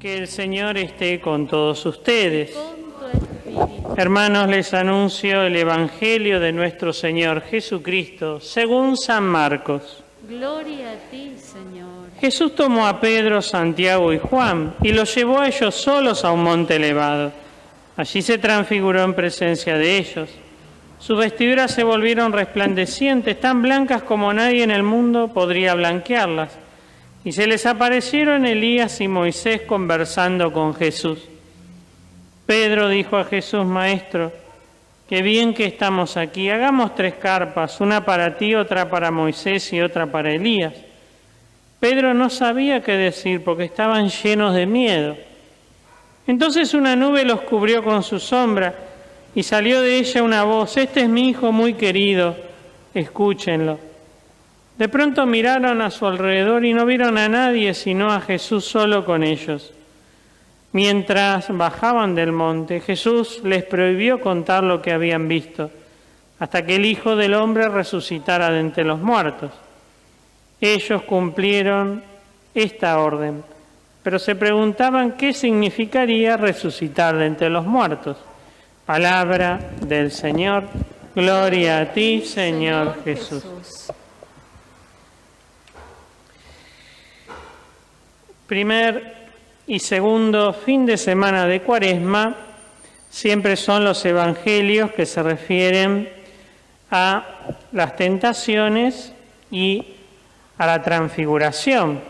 Que el Señor esté con todos ustedes. Con tu espíritu. Hermanos, les anuncio el Evangelio de nuestro Señor Jesucristo, según San Marcos. Gloria a ti, Señor. Jesús tomó a Pedro, Santiago y Juan y los llevó a ellos solos a un monte elevado. Allí se transfiguró en presencia de ellos. Sus vestiduras se volvieron resplandecientes, tan blancas como nadie en el mundo podría blanquearlas. Y se les aparecieron Elías y Moisés conversando con Jesús. Pedro dijo a Jesús: Maestro, qué bien que estamos aquí. Hagamos 3 carpas, una para ti, otra para Moisés y otra para Elías. Pedro no sabía qué decir porque estaban llenos de miedo. Entonces una nube los cubrió con su sombra y salió de ella una voz: Este es mi Hijo muy querido, escúchenlo. De pronto miraron a su alrededor y no vieron a nadie sino a Jesús solo con ellos. Mientras bajaban del monte, Jesús les prohibió contar lo que habían visto, hasta que el Hijo del Hombre resucitara de entre los muertos. Ellos cumplieron esta orden, pero se preguntaban qué significaría resucitar de entre los muertos. Palabra del Señor. Gloria a ti, Señor Jesús. Primer y segundo fin de semana de Cuaresma siempre son los evangelios que se refieren a las tentaciones y a la transfiguración,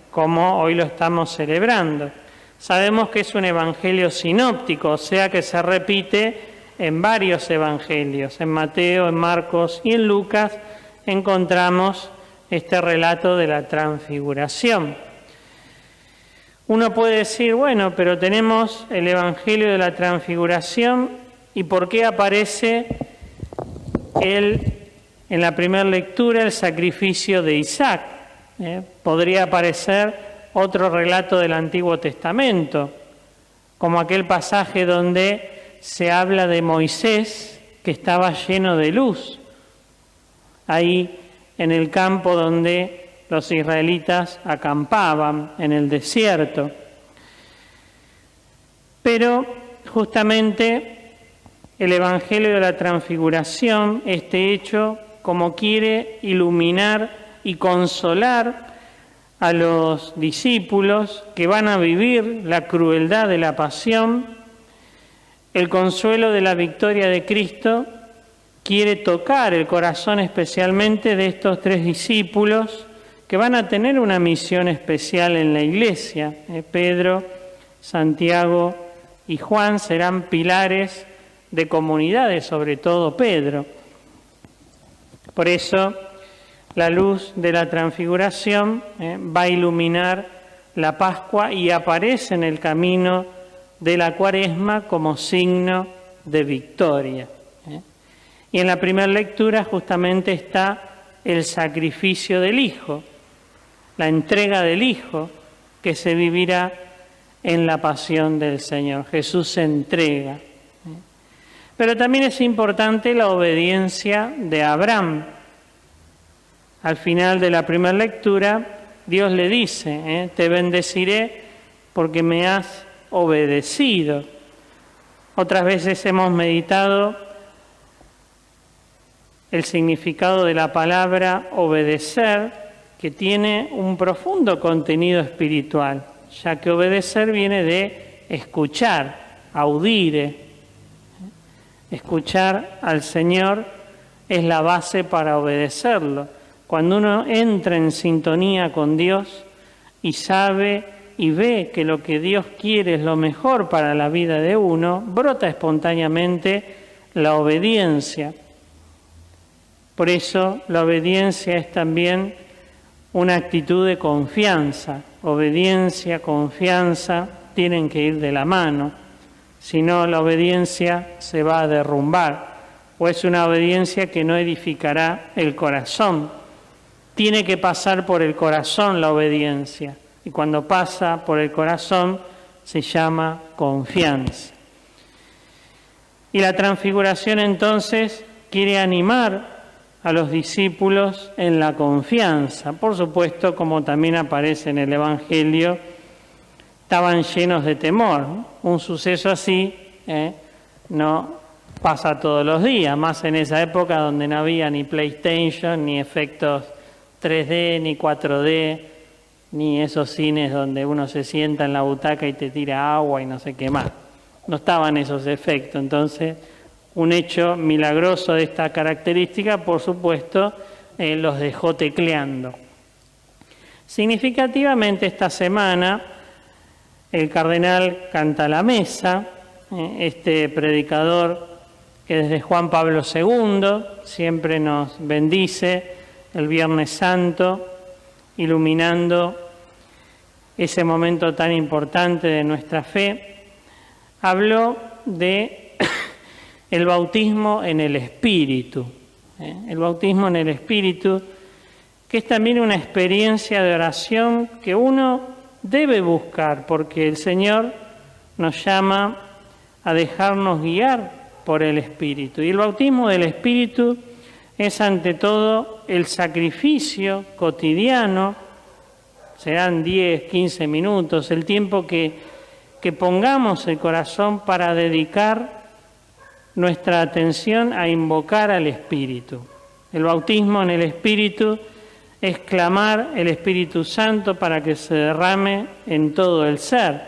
como hoy lo estamos celebrando. Sabemos que es un evangelio sinóptico, o sea que se repite en varios evangelios. En Mateo, en Marcos y en Lucas encontramos este relato de la transfiguración. Uno puede decir, bueno, pero tenemos el Evangelio de la Transfiguración, ¿y por qué aparece en la primera lectura el sacrificio de Isaac? Podría aparecer otro relato del Antiguo Testamento, como aquel pasaje donde se habla de Moisés, que estaba lleno de luz, ahí en el campo donde los israelitas acampaban en el desierto. Pero justamente el Evangelio de la Transfiguración, este hecho, como quiere iluminar y consolar a los discípulos que van a vivir la crueldad de la pasión, el consuelo de la victoria de Cristo, quiere tocar el corazón especialmente de estos 3 discípulos que van a tener una misión especial en la Iglesia. Pedro, Santiago y Juan serán pilares de comunidades, sobre todo Pedro. Por eso, la luz de la transfiguración va a iluminar la Pascua y aparece en el camino de la Cuaresma como signo de victoria. Y en la primera lectura justamente está el sacrificio del Hijo, la entrega del Hijo que se vivirá en la pasión del Señor. Jesús se entrega. Pero también es importante la obediencia de Abraham. Al final de la primera lectura, Dios le dice, te bendeciré porque me has obedecido. Otras veces hemos meditado el significado de la palabra obedecer, que tiene un profundo contenido espiritual, ya que obedecer viene de escuchar, audire. Escuchar al Señor es la base para obedecerlo. Cuando uno entra en sintonía con Dios y sabe y ve que lo que Dios quiere es lo mejor para la vida de uno, brota espontáneamente la obediencia. Por eso la obediencia es también una actitud de confianza. Obediencia, confianza tienen que ir de la mano. Si no, la obediencia se va a derrumbar. O es una obediencia que no edificará el corazón. Tiene que pasar por el corazón la obediencia. Y cuando pasa por el corazón se llama confianza. Y la transfiguración entonces quiere animar a los discípulos en la confianza. Por supuesto, como también aparece en el Evangelio, estaban llenos de temor. Un suceso así no pasa todos los días, más en esa época donde no había ni PlayStation, ni efectos 3D, ni 4D, ni esos cines donde uno se sienta en la butaca y te tira agua y no sé qué más. No estaban esos efectos. Entonces, un hecho milagroso de esta característica, por supuesto, los dejó tecleando. Significativamente esta semana, el cardenal Cantalamessa, este predicador que desde Juan Pablo II siempre nos bendice el Viernes Santo, iluminando ese momento tan importante de nuestra fe, habló de el bautismo en el Espíritu. El bautismo en el Espíritu, que es también una experiencia de oración que uno debe buscar, porque el Señor nos llama a dejarnos guiar por el Espíritu. Y el bautismo del Espíritu es ante todo el sacrificio cotidiano, serán 10, 15 minutos, el tiempo que pongamos el corazón para dedicar nuestra atención a invocar al Espíritu. El bautismo en el Espíritu es clamar el Espíritu Santo para que se derrame en todo el ser.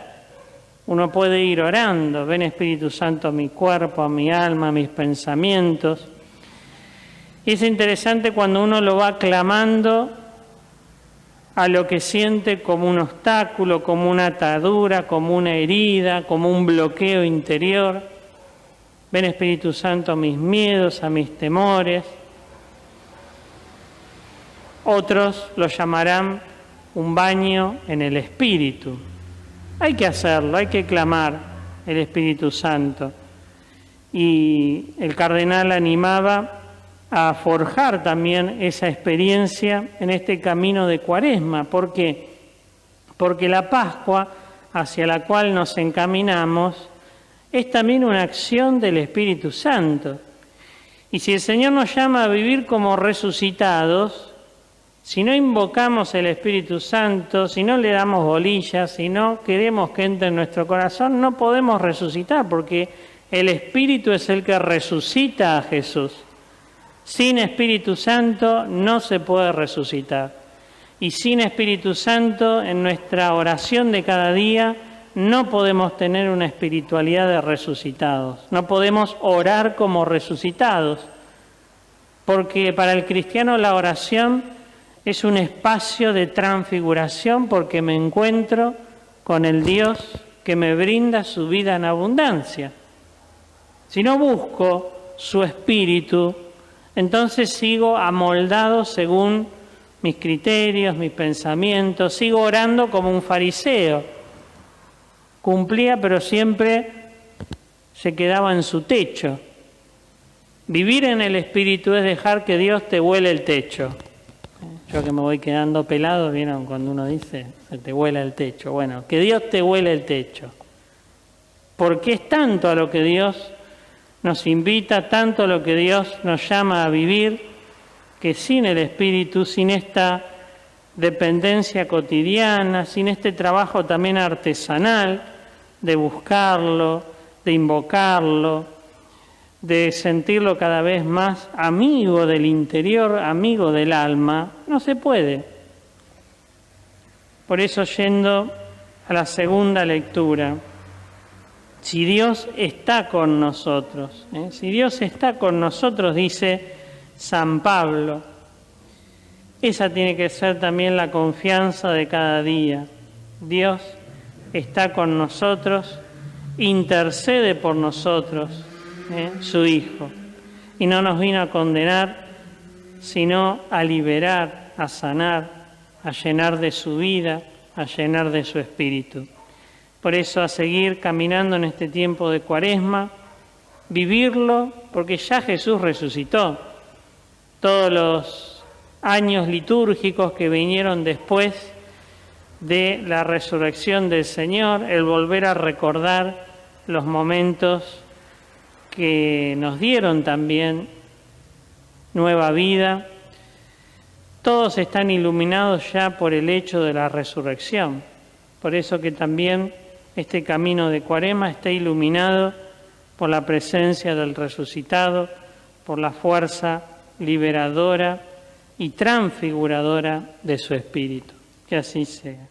Uno puede ir orando, ven Espíritu Santo a mi cuerpo, a mi alma, a mis pensamientos. Y es interesante cuando uno lo va clamando a lo que siente como un obstáculo, como una atadura, como una herida, como un bloqueo interior. Ven Espíritu Santo a mis miedos, a mis temores. Otros lo llamarán un baño en el Espíritu. Hay que hacerlo, hay que clamar el Espíritu Santo. Y el cardenal animaba a forjar también esa experiencia en este camino de Cuaresma. ¿Por qué? Porque la Pascua hacia la cual nos encaminamos es también una acción del Espíritu Santo. Y si el Señor nos llama a vivir como resucitados, si no invocamos el Espíritu Santo, si no le damos bolillas, si no queremos que entre en nuestro corazón, no podemos resucitar, porque el Espíritu es el que resucita a Jesús. Sin Espíritu Santo no se puede resucitar. Y sin Espíritu Santo en nuestra oración de cada día no podemos tener una espiritualidad de resucitados. No podemos orar como resucitados. Porque para el cristiano la oración es un espacio de transfiguración, porque me encuentro con el Dios que me brinda su vida en abundancia. Si no busco su Espíritu, entonces sigo amoldado según mis criterios, mis pensamientos, sigo orando como un fariseo. Cumplía, pero siempre se quedaba en su techo. Vivir en el Espíritu es dejar que Dios te huele el techo. Yo que me voy quedando pelado, ¿vieron cuando uno dice, se te huela el techo? Bueno, que Dios te huele el techo. Porque es tanto a lo que Dios nos invita, tanto a lo que Dios nos llama a vivir, que sin el Espíritu, sin esta dependencia cotidiana, sin este trabajo también artesanal de buscarlo, de invocarlo, de sentirlo cada vez más amigo del interior, amigo del alma, no se puede. Por eso, yendo a la segunda lectura, si Dios está con nosotros, si Dios está con nosotros, dice San Pablo, esa tiene que ser también la confianza de cada día. Dios está con nosotros, intercede por nosotros, su Hijo, y no nos vino a condenar, sino a liberar, a sanar, a llenar de su vida, a llenar de su espíritu. Por eso, a seguir caminando en este tiempo de Cuaresma, vivirlo, porque ya Jesús resucitó. Todos los años litúrgicos que vinieron después de la resurrección del Señor, el volver a recordar los momentos que nos dieron también nueva vida, todos están iluminados ya por el hecho de la resurrección. Por eso que también este camino de Cuaresma está iluminado por la presencia del resucitado, por la fuerza liberadora y transfiguradora de su Espíritu. Que así sea.